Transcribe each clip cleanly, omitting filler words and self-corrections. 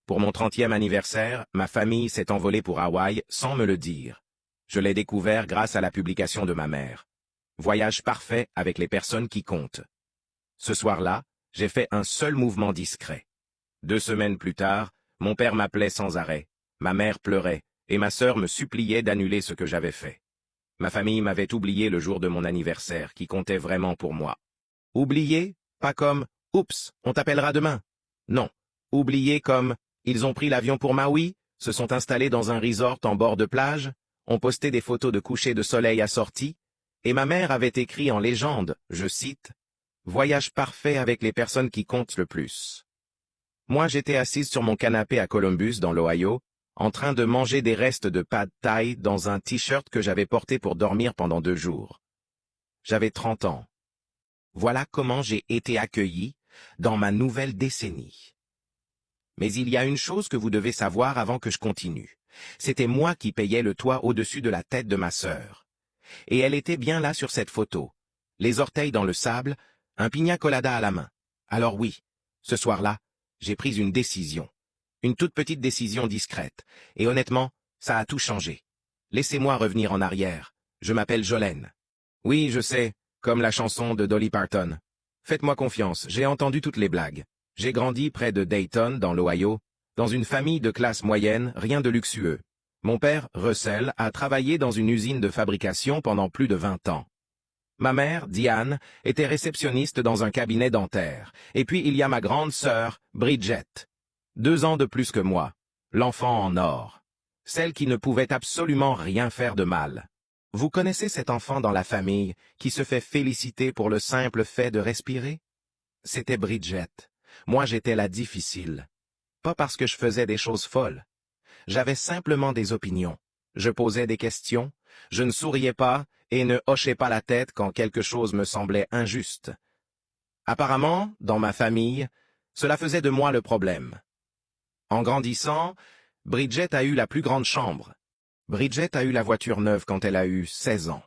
Pour mon 30e anniversaire, ma famille s'est envolée pour Hawaï sans me le dire. Je l'ai découvert grâce à la publication de ma mère. Voyage parfait avec les personnes qui comptent. Ce soir-là, j'ai fait un seul mouvement discret. 2 semaines plus tard, mon père m'appelait sans arrêt, ma mère pleurait, et ma sœur me suppliait d'annuler ce que j'avais fait. Ma famille m'avait oublié le jour de mon anniversaire, qui comptait vraiment pour moi. Oublié, pas comme « Oups, on t'appellera demain ». Non, oublié comme « Ils ont pris l'avion pour Maui, se sont installés dans un resort en bord de plage, ont posté des photos de coucher de soleil assorties, et ma mère avait écrit en légende, je cite, « Voyage parfait avec les personnes qui comptent le plus ». Moi j'étais assise sur mon canapé à Columbus, dans l'Ohio, en train de manger des restes de pad thai dans un t-shirt que j'avais porté pour dormir pendant 2 jours. J'avais 30 ans. Voilà comment j'ai été accueilli dans ma nouvelle décennie. Mais il y a une chose que vous devez savoir avant que je continue. C'était moi qui payais le toit au-dessus de la tête de ma sœur. Et elle était bien là sur cette photo, les orteils dans le sable, un pina colada à la main. Alors oui, ce soir-là, j'ai pris une décision. Une toute petite décision discrète. Et honnêtement, ça a tout changé. Laissez-moi revenir en arrière. Je m'appelle Jolene. Oui, je sais, comme la chanson de Dolly Parton. Faites-moi confiance, j'ai entendu toutes les blagues. J'ai grandi près de Dayton, dans l'Ohio, dans une famille de classe moyenne, rien de luxueux. Mon père, Russell, a travaillé dans une usine de fabrication pendant plus de 20 ans. Ma mère, Diane, était réceptionniste dans un cabinet dentaire. Et puis il y a ma grande sœur, Bridget. 2 ans de plus que moi. L'enfant en or. Celle qui ne pouvait absolument rien faire de mal. Vous connaissez cet enfant dans la famille qui se fait féliciter pour le simple fait de respirer? C'était Bridget. Moi j'étais la difficile. Pas parce que je faisais des choses folles. J'avais simplement des opinions. Je posais des questions, je ne souriais pas et ne hochais pas la tête quand quelque chose me semblait injuste. Apparemment, dans ma famille, cela faisait de moi le problème. En grandissant, Bridget a eu la plus grande chambre. Bridget a eu la voiture neuve quand elle a eu 16 ans.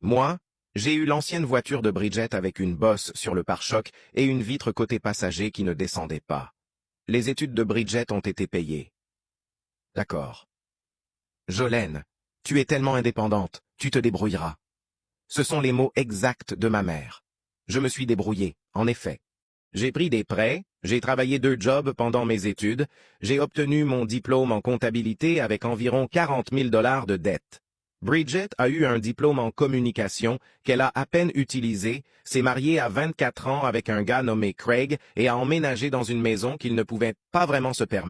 Moi, j'ai eu l'ancienne voiture de Bridget avec une bosse sur le pare-choc et une vitre côté passager qui ne descendait pas. Les études de Bridget ont été payées. D'accord. Jolene, tu es tellement indépendante, tu te débrouilleras. Ce sont les mots exacts de ma mère. Je me suis débrouillé, en effet. J'ai pris des prêts, j'ai travaillé 2 jobs pendant mes études, j'ai obtenu mon diplôme en comptabilité avec environ 40 000 $ de dette. Bridget a eu un diplôme en communication qu'elle a à peine utilisé, s'est mariée à 24 ans avec un gars nommé Craig et a emménagé dans une maison qu'il ne pouvait pas vraiment se permettre.